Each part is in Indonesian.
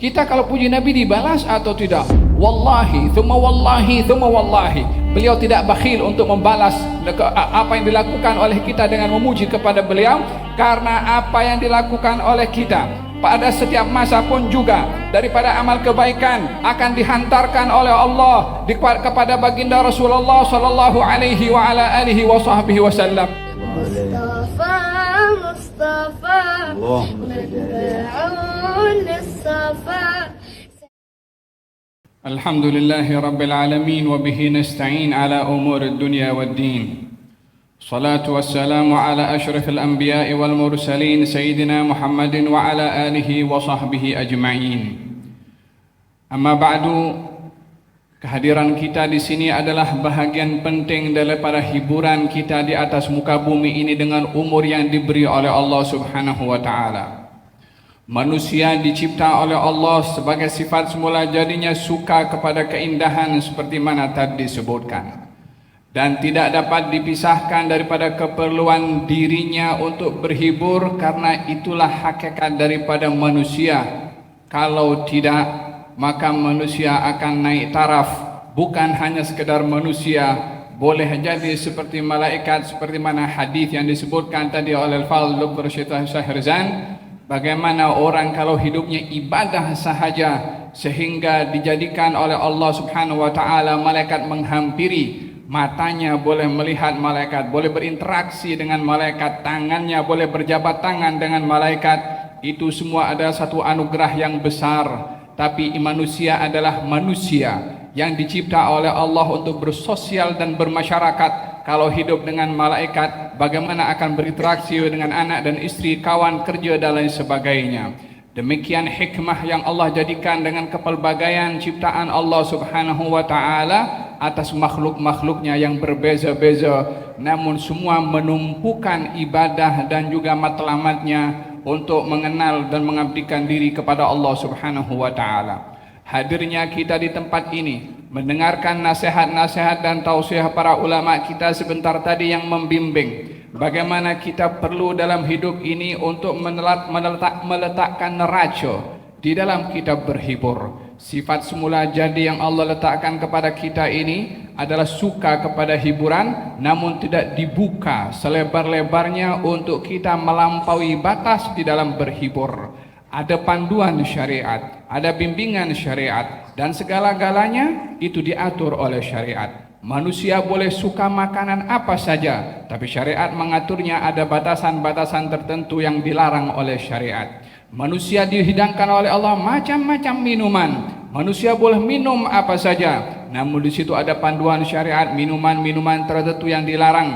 Kita kalau puji Nabi dibalas atau tidak? Wallahi, thumma wallahi, thumma wallahi. Beliau tidak bakhil untuk membalas apa yang dilakukan oleh kita dengan memuji kepada beliau, karena apa yang dilakukan oleh kita pada setiap masa pun juga daripada amal kebaikan akan dihantarkan oleh Allah kepada baginda Rasulullah sallallahu alaihi wa ala alihi wa sahbihi wasallam. Mustafa Mustafa Mad'un as-safa. Alhamdulillahi rabbil alamin wa bihi nasta'in ala umuri dunya wad-din. Salatu wassalamu ala ashrafil anbiya'i wal mursalin sayyidina Muhammadin wa ala alihi wa sahbihi ajma'in. Amma ba'du, kehadiran kita di sini adalah bahagian penting daripada hiburan kita di atas muka bumi ini dengan umur yang diberi oleh Allah Subhanahu wa taala. Manusia dicipta oleh Allah sebagai sifat semula jadinya suka kepada keindahan seperti mana tadi disebutkan, dan tidak dapat dipisahkan daripada keperluan dirinya untuk berhibur, karena itulah hakikat daripada manusia. Kalau tidak, maka manusia akan naik taraf, bukan hanya sekedar manusia, boleh jadi seperti malaikat, seperti mana hadis yang disebutkan tadi oleh Al-Fadl Dr. Syekh Syahrizan. Bagaimana orang kalau hidupnya ibadah sahaja sehingga dijadikan oleh Allah Subhanahu wa taala malaikat menghampiri, matanya boleh melihat malaikat, boleh berinteraksi dengan malaikat, tangannya boleh berjabat tangan dengan malaikat. Itu semua adalah satu anugerah yang besar. Tapi manusia adalah manusia yang dicipta oleh Allah untuk bersosial dan bermasyarakat. Kalau hidup dengan malaikat, bagaimana akan berinteraksi dengan anak dan istri, kawan kerja dan lain sebagainya. Demikian hikmah yang Allah jadikan dengan kepelbagaian ciptaan Allah Subhanahu wa taala atas makhluk-makhluknya yang berbeza-beza, namun semua menumpukan ibadah dan juga matlamatnya untuk mengenal dan mengabdikan diri kepada Allah Subhanahu wa taala. Hadirnya kita di tempat ini, mendengarkan nasihat-nasihat dan tausiah para ulama kita sebentar tadi yang membimbing bagaimana kita perlu dalam hidup ini untuk meletakkan neraca di dalam kita berhibur. Sifat semula jadi yang Allah letakkan kepada kita ini adalah suka kepada hiburan, namun tidak dibuka selebar-lebarnya untuk kita melampaui batas di dalam berhibur. Ada panduan syariat, ada bimbingan syariat, dan segala-galanya itu diatur oleh syariat. Manusia boleh suka makanan apa saja, tapi syariat mengaturnya ada batasan-batasan tertentu yang dilarang oleh syariat. Manusia dihidangkan oleh Allah macam-macam minuman. Manusia boleh minum apa saja, namun di situ ada panduan syariat, minuman-minuman tertentu yang dilarang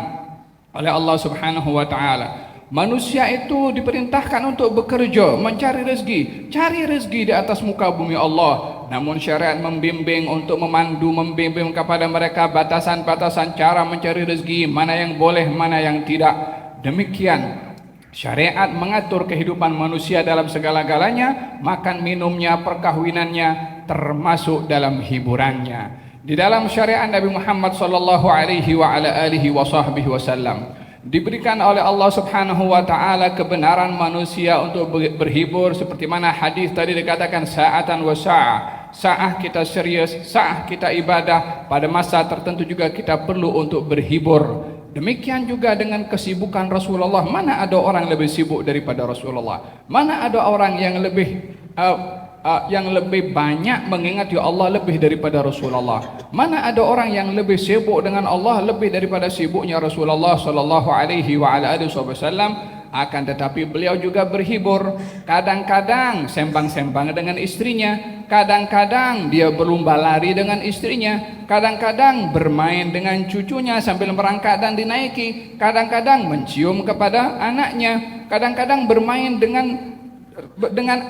oleh Allah Subhanahu wa taala. Manusia itu diperintahkan untuk bekerja, mencari rezeki, cari rezeki di atas muka bumi Allah. Namun syariat membimbing untuk memandu, membimbing kepada mereka batasan-batasan cara mencari rezeki, mana yang boleh, mana yang tidak. Demikian syariat mengatur kehidupan manusia dalam segala-galanya, makan minumnya, perkahwinannya, termasuk dalam hiburannya. Di dalam syariat Nabi Muhammad sallallahu alaihi wa ala alihi wa sahbihi wasallam diberikan oleh Allah Subhanahu wa taala kebenaran manusia untuk berhibur, seperti mana hadis tadi dikatakan sa'atan wa sa'ah. Sa'ah kita serius, sa'ah kita ibadah. Pada masa tertentu juga kita perlu untuk berhibur. Demikian juga dengan kesibukan Rasulullah. Mana ada orang lebih sibuk daripada Rasulullah? Mana ada orang yang lebih banyak mengingati Allah lebih daripada Rasulullah? Mana ada orang yang lebih sibuk dengan Allah lebih daripada sibuknya Rasulullah sallallahu alaihi wa ala alihi wasallam? Akan tetapi beliau juga berhibur. Kadang-kadang sembang-sembang dengan istrinya, kadang-kadang dia berlomba lari dengan istrinya, kadang-kadang bermain dengan cucunya sambil merangkak dan dinaiki, kadang-kadang mencium kepada anaknya, kadang-kadang bermain dengan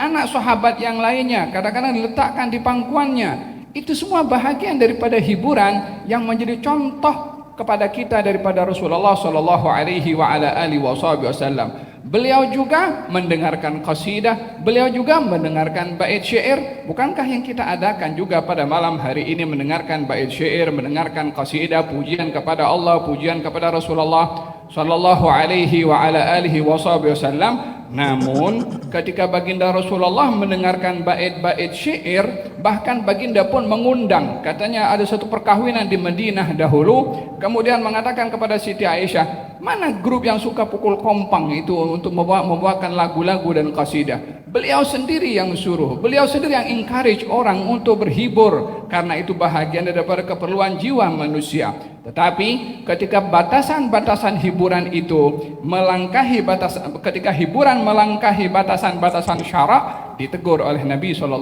anak sahabat yang lainnya, kadang-kadang diletakkan di pangkuannya. Itu semua bahagian daripada hiburan yang menjadi contoh kepada kita daripada Rasulullah sallallahu alaihi wa ala alihi wasallam. Beliau juga mendengarkan qasidah, beliau juga mendengarkan bait syair. Bukankah yang kita adakan juga pada malam hari ini mendengarkan bait syair, mendengarkan qasidah, pujian kepada Allah, pujian kepada Rasulullah sallallahu alaihi wa ala alihi wasallam. Namun ketika baginda Rasulullah mendengarkan bait-bait syair, bahkan baginda pun mengundang. Katanya ada satu perkawinan di Madinah dahulu, kemudian mengatakan kepada Siti Aisyah, mana grup yang suka pukul kompang itu untuk membawakan lagu-lagu dan qasidah. Beliau sendiri yang suruh, beliau sendiri yang encourage orang untuk berhibur, karena itu bahagian daripada keperluan jiwa manusia. Tetapi ketika batasan-batasan hiburan itu melangkahi ketika hiburan melangkahi batasan-batasan syarak, ditegur oleh Nabi SAW.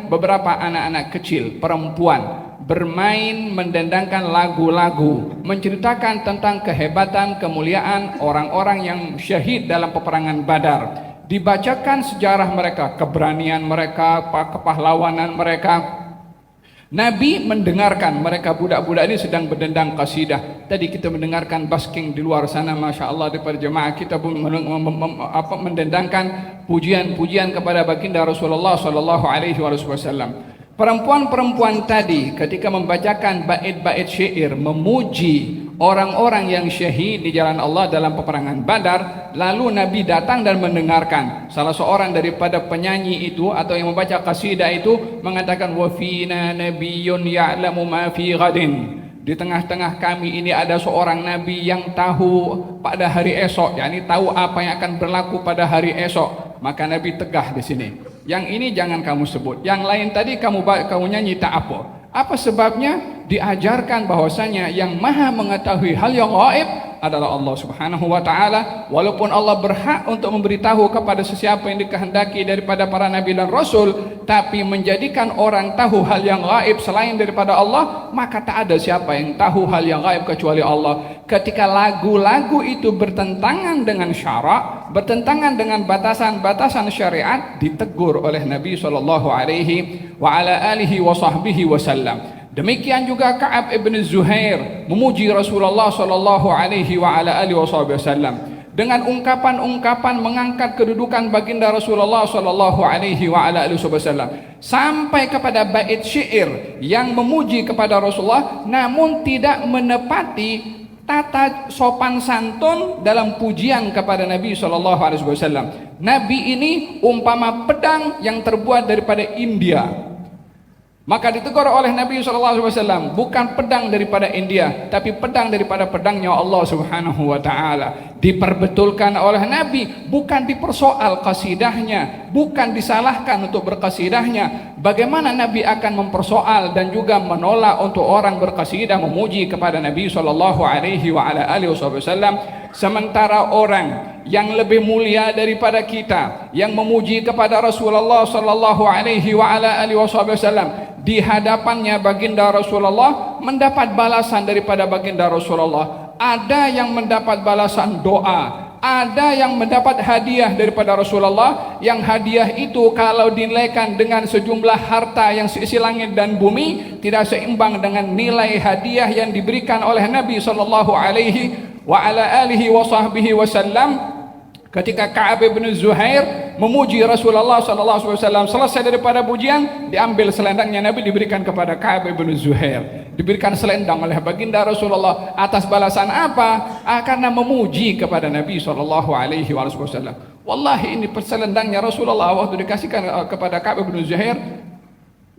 Beberapa anak-anak kecil, perempuan, bermain mendendangkan lagu-lagu, menceritakan tentang kehebatan, kemuliaan orang-orang yang syahid dalam peperangan Badar. Dibacakan sejarah mereka, keberanian mereka, kepahlawanan mereka. Nabi mendengarkan mereka, budak-budak ini sedang berdendang qasidah. Tadi kita mendengarkan basking di luar sana, Masya Allah, daripada jemaah kita pun mendendangkan pujian-pujian kepada baginda Rasulullah SAW. Perempuan-perempuan tadi ketika membacakan bait-bait syair memuji orang-orang yang syahid di jalan Allah dalam peperangan Badar, lalu Nabi datang dan mendengarkan. Salah seorang daripada penyanyi itu atau yang membaca qasidah itu mengatakan, wa fina nabiyyun ya'lamu ma fi ghadin. Di tengah-tengah kami ini ada seorang nabi yang tahu pada hari esok, yakni tahu apa yang akan berlaku pada hari esok. Maka Nabi tegah di sini. Yang ini jangan kamu sebut. Yang lain tadi kamu nyanyi tak apa. Apa sebabnya? Diajarkan bahwasanya yang maha mengetahui hal yang gaib adalah Allah Subhanahu wa ta'ala. Walaupun Allah berhak untuk memberitahu kepada sesiapa yang dikehendaki daripada para nabi dan rasul, tapi menjadikan orang tahu hal yang gaib selain daripada Allah, maka tak ada siapa yang tahu hal yang gaib kecuali Allah. Ketika lagu-lagu itu bertentangan dengan syarak, bertentangan dengan batasan-batasan syariat, ditegur oleh Nabi SAW. Demikian juga Ka'ab ibn Zuhair memuji Rasulullah SAW dengan ungkapan-ungkapan mengangkat kedudukan baginda Rasulullah SAW sampai kepada bait syair yang memuji kepada Rasulullah, namun tidak menepati tata sopan santun dalam pujian kepada Nabi SAW. Nabi ini umpama pedang yang terbuat daripada India. Maka ditegur oleh Nabi SAW, bukan pedang daripada India, tapi pedang daripada pedangnya Allah Subhanahu wa ta'ala. Diperbetulkan oleh Nabi, bukan dipersoal qasidahnya, bukan disalahkan untuk berqasidahnya. Bagaimana Nabi akan mempersoal dan juga menolak untuk orang berqasidah memuji kepada Nabi SAW, sementara orang yang lebih mulia daripada kita yang memuji kepada Rasulullah SAW, di hadapannya baginda Rasulullah mendapat balasan daripada baginda Rasulullah. Ada yang mendapat balasan doa, ada yang mendapat hadiah daripada Rasulullah, yang hadiah itu kalau dinilaikan dengan sejumlah harta yang seisi langit dan bumi, tidak seimbang dengan nilai hadiah yang diberikan oleh Nabi SAW. Ketika Ka'ab bin Zuhair memuji Rasulullah SAW, selesai daripada pujian, diambil selendangnya Nabi, diberikan kepada Ka'ab bin Zuhair. Diberikan selendang oleh baginda Rasulullah atas balasan apa? Karena memuji kepada Nabi SAW. Wallahi ini selendangnya Rasulullah waktu dikasihkan kepada Ka'ab bin Zuhair.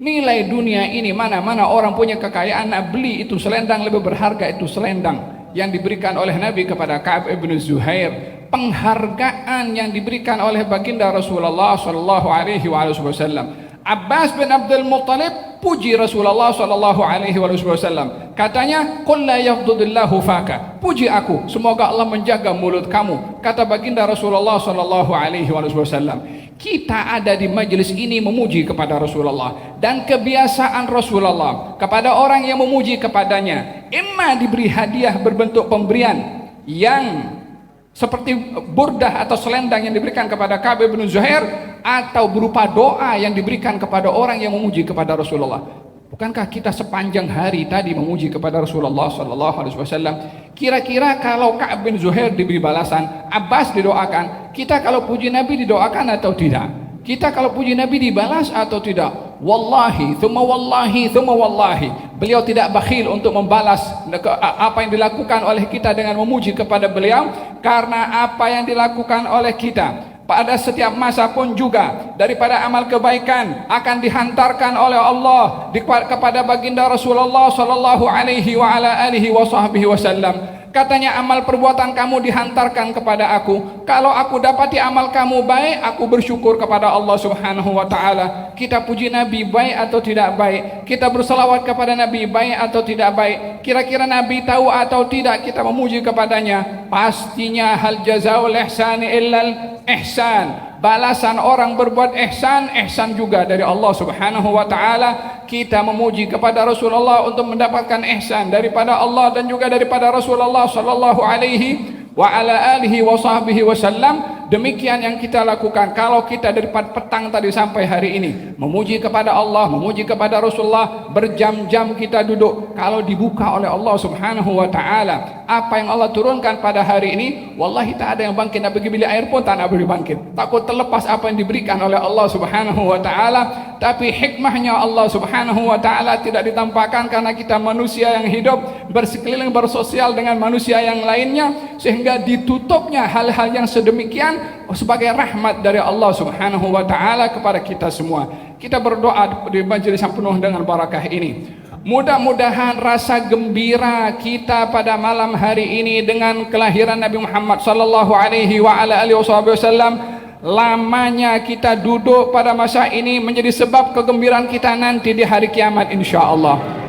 Nilai dunia ini mana-mana orang punya kekayaan, nak beli itu selendang lebih berharga itu selendang yang diberikan oleh Nabi kepada Ka'ab bin Zuhair. Penghargaan yang diberikan oleh baginda Rasulullah SAW. Abbas bin Abdul Muttalib puji Rasulullah SAW. Katanya, qul la yafdudillahu faka, puji aku, semoga Allah menjaga mulut kamu. Kata baginda Rasulullah SAW. Kita ada di majelis ini memuji kepada Rasulullah, dan kebiasaan Rasulullah kepada orang yang memuji kepadanya, imma diberi hadiah berbentuk pemberian yang seperti burdah atau selendang yang diberikan kepada Ka'ab bin Zuhair, atau berupa doa yang diberikan kepada orang yang memuji kepada Rasulullah. Bukankah kita sepanjang hari tadi memuji kepada Rasulullah SAW? Kira-kira kalau Ka'ab bin Zuhair diberi balasan, Abbas didoakan, kita kalau puji Nabi didoakan atau tidak? Kita kalau puji Nabi dibalas atau tidak? Wallahi, thumma wallahi, thumma wallahi. Beliau tidak bakhil untuk membalas apa yang dilakukan oleh kita dengan memuji kepada beliau, karena apa yang dilakukan oleh kita pada setiap masa pun juga daripada amal kebaikan akan dihantarkan oleh Allah kepada baginda Rasulullah sallallahu alaihi wa ala alihi wa sahbihi wasallam. Katanya, amal perbuatan kamu dihantarkan kepada aku. Kalau aku dapati amal kamu baik, aku bersyukur kepada Allah Subhanahu wa taala. Kita puji Nabi baik atau tidak baik? Kita berselawat kepada Nabi baik atau tidak baik? Kira-kira Nabi tahu atau tidak kita memuji kepadanya? Pastinya hal jazaul ihsani illal ihsan. Balasan orang berbuat ihsan, ihsan juga dari Allah Subhanahu wa taala. Kita memuji kepada Rasulullah untuk mendapatkan ihsan daripada Allah dan juga daripada Rasulullah sallallahu alaihi wa ala alihi wa sahbihi wasallam. Demikian yang kita lakukan. Kalau kita dari petang tadi sampai hari ini memuji kepada Allah, memuji kepada Rasulullah, berjam-jam kita duduk. Kalau dibuka oleh Allah Subhanahu wa taala apa yang Allah turunkan pada hari ini, wallahi tak ada yang bangkit. Nak pergi bilik air pun tak nak boleh bangkit. Takut terlepas apa yang diberikan oleh Allah Subhanahu wa taala. Tapi hikmahnya Allah Subhanahu wa taala tidak ditampakkan karena kita manusia yang hidup bersekeliling bersosial dengan manusia yang lainnya, sehingga ditutupnya hal-hal yang sedemikian sebagai rahmat dari Allah Subhanahu wa taala kepada kita semua. Kita berdoa di majelis yang penuh dengan barakah ini. Mudah-mudahan rasa gembira kita pada malam hari ini dengan kelahiran Nabi Muhammad sallallahu alaihi wa ala alihi wasallam, lamanya kita duduk pada masa ini menjadi sebab kegembiraan kita nanti di hari kiamat insyaallah.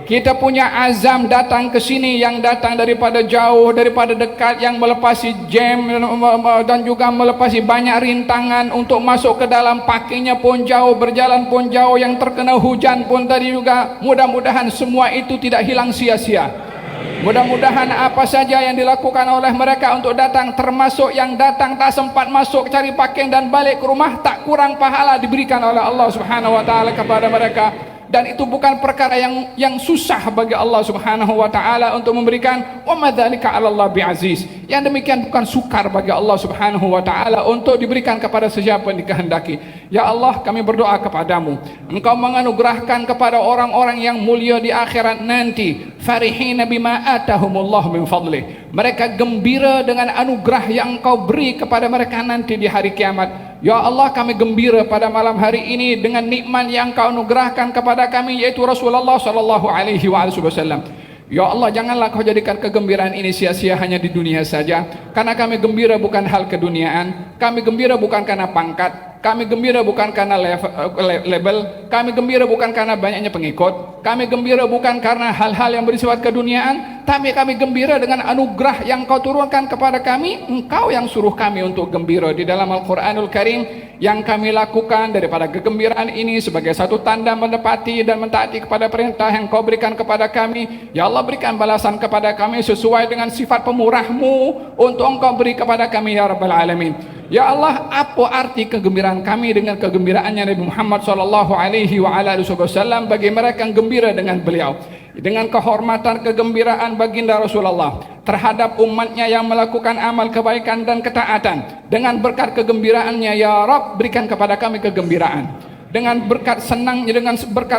Kita punya azam datang ke sini, yang datang daripada jauh, daripada dekat, yang melepasi jam dan juga melepasi banyak rintangan untuk masuk ke dalam, pakainya pun jauh, berjalan pun jauh, yang terkena hujan pun tadi juga. Mudah-mudahan semua itu tidak hilang sia-sia. Mudah-mudahan apa saja yang dilakukan oleh mereka untuk datang, termasuk yang datang tak sempat masuk cari pakaian dan balik ke rumah, tak kurang pahala diberikan oleh Allah Subhanahu wa taala kepada mereka. Dan itu bukan perkara yang susah bagi Allah Subhanahu wa taala untuk memberikan. Wa madzalika 'ala Allah bi'aziz. Yang demikian bukan sukar bagi Allah Subhanahu wa taala untuk diberikan kepada sesiapa yang dikehendaki. Ya Allah, kami berdoa kepadamu, Engkau menganugerahkan kepada orang-orang yang mulia di akhirat nanti, farihina bima atahumullah min fadlih. Mereka gembira dengan anugerah yang Engkau beri kepada mereka nanti di hari kiamat. Ya Allah, kami gembira pada malam hari ini dengan nikmat yang Kau anugerahkan kepada kami, yaitu Rasulullah sallallahu alaihi wasallam. Ya Allah, janganlah Kau jadikan kegembiraan ini sia-sia hanya di dunia saja. Karena kami gembira bukan hal keduniaan, kami gembira bukan karena pangkat, kami gembira bukan karena label, kami gembira bukan karena banyaknya pengikut, kami gembira bukan karena hal-hal yang bersifat keduniaan, tapi kami gembira dengan anugerah yang Kau turunkan kepada kami. Engkau yang suruh kami untuk gembira di dalam Al-Quranul Karim. Yang kami lakukan daripada kegembiraan ini sebagai satu tanda menepati dan mentaati kepada perintah yang Kau berikan kepada kami. Ya Allah, berikan balasan kepada kami sesuai dengan sifat pemurah-Mu untuk Engkau beri kepada kami ya Rabbal Alamin. Ya Allah, apa arti kegembiraan kami dengan kegembiraannya Nabi Muhammad sallallahu alaihi wa ala alihi wasallam bagi mereka yang gembira dengan beliau? Dengan kehormatan kegembiraan baginda Rasulullah terhadap umatnya yang melakukan amal kebaikan dan ketaatan, dengan berkat kegembiraannya ya Rabb, berikan kepada kami kegembiraan. Dengan berkat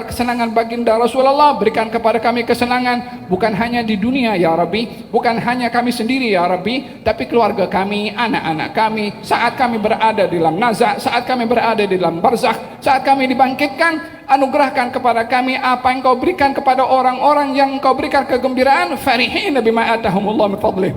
kesenangan baginda Rasulullah, berikan kepada kami kesenangan bukan hanya di dunia ya Rabbi, bukan hanya kami sendiri ya Rabbi, tapi keluarga kami, anak-anak kami, saat kami berada di dalam nazak, saat kami berada di dalam barzakh, saat kami dibangkitkan. Anugerahkan kepada kami apa yang Kau berikan kepada orang-orang yang Kau berikan kegembiraan, farihina bima atahumullah min fadlih.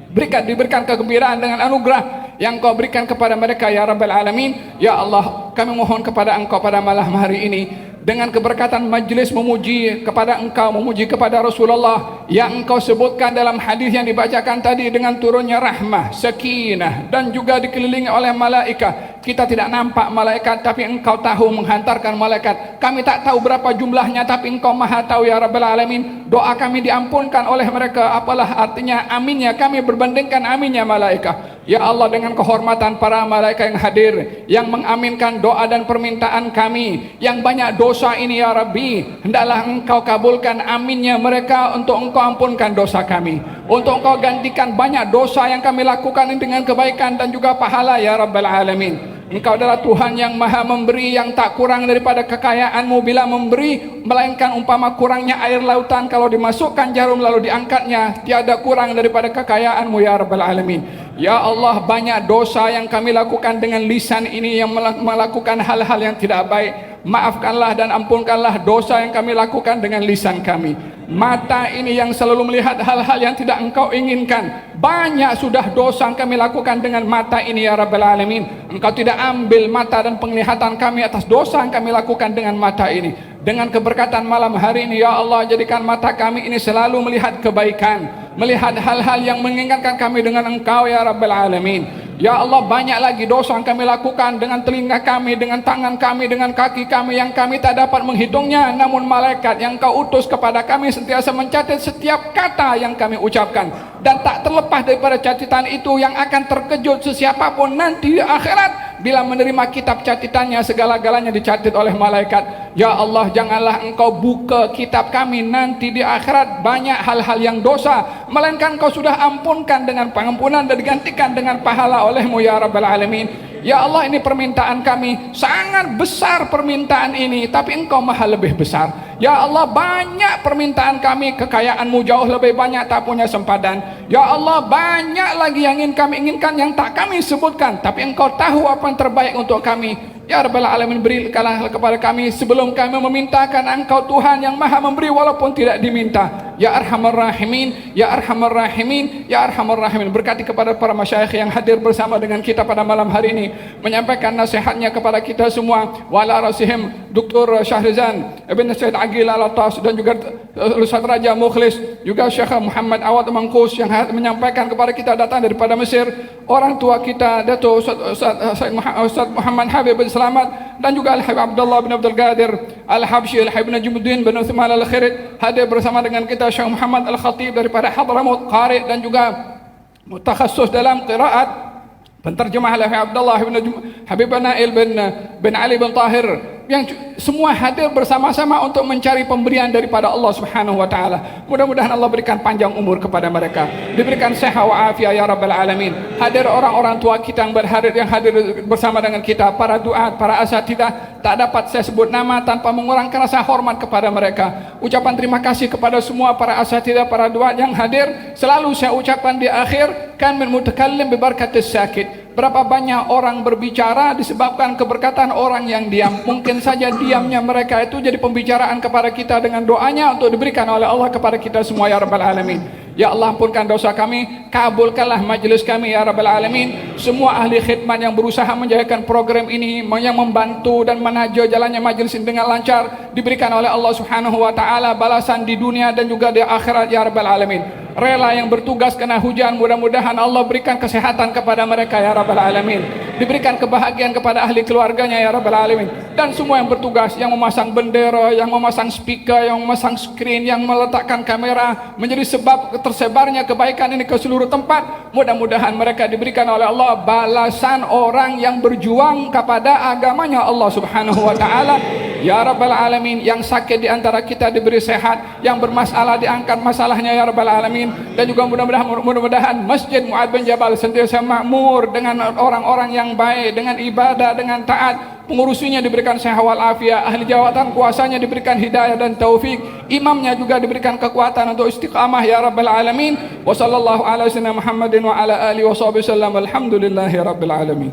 Diberikan kegembiraan dengan anugerah yang Kau berikan kepada mereka ya Rabbal Alamin. Ya Allah, kami mohon kepada Engkau pada malam hari ini, dengan keberkatan majlis memuji kepada Engkau, memuji kepada Rasulullah yang Engkau sebutkan dalam hadis yang dibacakan tadi, dengan turunnya rahmah, sakinah, dan juga dikelilingi oleh malaikat. Kita tidak nampak malaikat, tapi Engkau tahu menghantarkan malaikat. Kami tak tahu berapa jumlahnya, tapi Engkau maha tahu ya Rabbal Alamin. Doa kami diampunkan oleh mereka. Apalah artinya aminnya kami berbandingkan aminnya malaikat. Ya Allah, dengan kehormatan para malaikat yang hadir, yang mengaminkan doa dan permintaan kami yang banyak dosa ini ya Rabbi, hendaklah Engkau kabulkan aminnya mereka, untuk Engkau ampunkan dosa kami, untuk Engkau gantikan banyak dosa yang kami lakukan dengan kebaikan dan juga pahala ya Rabbal Alamin. Engkau adalah Tuhan yang maha memberi, yang tak kurang daripada kekayaan-Mu bila memberi, melainkan umpama kurangnya air lautan kalau dimasukkan jarum lalu diangkatnya, tiada kurang daripada kekayaan-Mu ya Rabbal Alamin. Ya Allah, banyak dosa yang kami lakukan dengan lisan ini, yang melakukan hal-hal yang tidak baik. Maafkanlah dan ampunkanlah dosa yang kami lakukan dengan lisan kami. Mata ini yang selalu melihat hal-hal yang tidak Engkau inginkan. Banyak sudah dosa yang kami lakukan dengan mata ini ya Rabbal Alamin. Engkau tidak ambil mata dan penglihatan kami atas dosa yang kami lakukan dengan mata ini. Dengan keberkatan malam hari ini ya Allah, jadikan mata kami ini selalu melihat kebaikan, melihat hal-hal yang mengingatkan kami dengan Engkau ya Rabbal Alamin. Ya Allah, banyak lagi dosa yang kami lakukan dengan telinga kami, dengan tangan kami, dengan kaki kami yang kami tak dapat menghitungnya. Namun malaikat yang Kau utus kepada kami sentiasa mencatat setiap kata yang kami ucapkan. Dan tak terlepas daripada catatan itu yang akan terkejut sesiapapun nanti di akhirat bila menerima kitab catatannya, segala-galanya dicatat oleh malaikat. Ya Allah, janganlah Engkau buka kitab kami nanti di akhirat banyak hal-hal yang dosa, melainkan Kau sudah ampunkan dengan pengampunan dan digantikan dengan pahala oleh-Mu ya Rabbal Alamin. Ya Allah, ini permintaan kami, sangat besar permintaan ini, tapi Engkau maha lebih besar. Ya Allah, banyak permintaan kami, kekayaan-Mu jauh lebih banyak, tak punya sempadan. Ya Allah, banyak lagi yang ingin kami inginkan yang tak kami sebutkan, tapi Engkau tahu apa yang terbaik untuk kami. Ya Rabbal Alamin, berikanlah kepada kami sebelum kami memintakan Engkau Tuhan yang maha memberi walaupun tidak diminta. Ya Arhamar Rahimin, Ya Arhamar Rahimin, Ya Arhamar Rahimin. Berkati kepada para masyayikh yang hadir bersama dengan kita pada malam hari ini, menyampaikan nasihatnya kepada kita semua. Wala rasihim Dr. Syahrizan Ibn Said Aqil Al-Atas dan juga Ustaz Raja Mukhlis, juga Syekh Muhammad Awad Mangkus yang menyampaikan kepada kita datang daripada Mesir. Orang tua kita Dato' Ustaz Muhammad Habib bin Selamat dan juga Al-Habib Abdullah bin Abdul Qadir Al-Habsyi, Al-Habib Najmuddin bin Uthman Al-Khirid hadir bersama dengan kita. Syekh Muhammad Al-Khatib daripada Hadramut, qari dan juga mutakhasis dalam qiraat, penterjemah Al-Habib Abdullah bin Habib Nail bin Ali bin Tahir, yang semua hadir bersama-sama untuk mencari pemberian daripada Allah Subhanahu wa taala. Mudah-mudahan Allah berikan panjang umur kepada mereka, diberikan sehat wa afiat ya Rabbal Alamin. Hadir orang-orang tua kita yang hadir bersama dengan kita, para duat, para asatidzah, tak dapat saya sebut nama tanpa mengurangkan rasa hormat kepada mereka. Ucapan terima kasih kepada semua para asatidzah, para duat yang hadir. Selalu saya ucapkan di akhir, kan min mutakallim bi barakatis sakit. Berapa banyak orang berbicara disebabkan keberkatan orang yang diam. Mungkin saja diamnya mereka itu jadi pembicaraan kepada kita dengan doanya untuk diberikan oleh Allah kepada kita semua ya Rabbal Alamin. Ya Allah, ampunkan dosa kami, kabulkanlah majlis kami ya Rabbal Alamin. Semua ahli khidmat yang berusaha menjayakan program ini, yang membantu dan menaja jalannya majlis ini dengan lancar, diberikan oleh Allah Subhanahu wa taala balasan di dunia dan juga di akhirat ya Rabbal Alamin. Rela yang bertugas kena hujan, mudah-mudahan Allah berikan kesehatan kepada mereka ya Rabbal Alamin. Diberikan kebahagiaan kepada ahli keluarganya ya Rabbal Alamin. Dan semua yang bertugas, yang memasang bendera, yang memasang speaker, yang memasang screen, yang meletakkan kamera, menjadi sebab tersebarnya kebaikan ini ke seluruh tempat. Mudah-mudahan mereka diberikan oleh Allah balasan orang yang berjuang kepada agamanya Allah Subhanahu wa taala. Ya Rabbal Alamin, yang sakit di antara kita diberi sehat, yang bermasalah diangkat masalahnya ya Rabbal Alamin. Dan juga mudah-mudahan Masjid Mu'adz bin Jabal sentiasa makmur dengan orang-orang yang baik, dengan ibadah, dengan taat. Pengurusinya diberikan sehat wal afiat, ahli jawatan kuasanya diberikan hidayah dan taufik, imamnya juga diberikan kekuatan untuk istiqamah ya Rabbal Alamin. Wa sallallahu ala sayyidina Muhammadin wa ala alihi wa sahbihi wasallam. Alhamdulillahi Rabbil Alamin.